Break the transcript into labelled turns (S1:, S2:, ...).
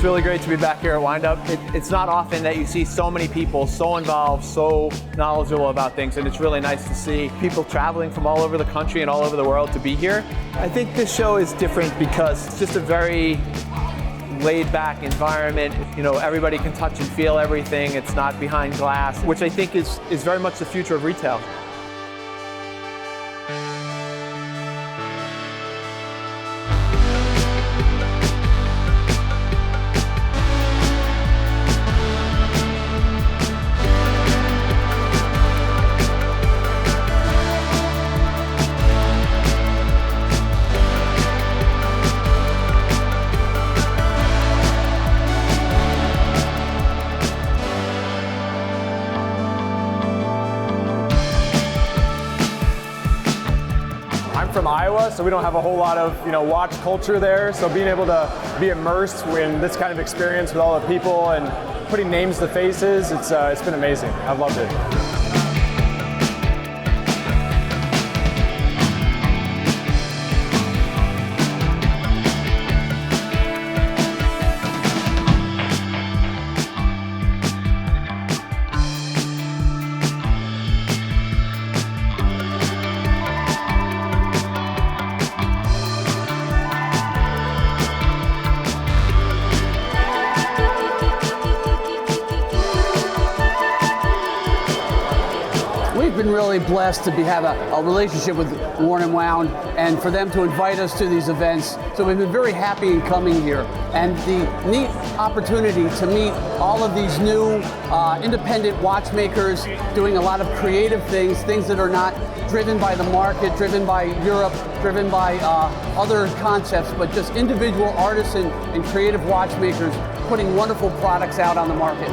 S1: It's really great to be back here at Windup. It's not often that you see so many people so involved, so knowledgeable about things, and it's really nice to see people traveling from all over the country and all over the world to be here. I think this show is different because it's just a very laid-back environment. You know, everybody can touch and feel everything. It's not behind glass, which I think is very much the future of retail.
S2: I'm from Iowa, so we don't have a whole lot of watch culture there. So being able to be immersed in this kind of experience with all the people and putting names to faces, it's been amazing. I've loved it.
S3: We've been really blessed to have a relationship with Worn & Wound, and for them to invite us to these events. So we've been very happy in coming here. And the neat opportunity to meet all of these new independent watchmakers doing a lot of creative things that are not driven by the market, driven by Europe, driven by other concepts, but just individual artists and creative watchmakers putting wonderful products out on the market.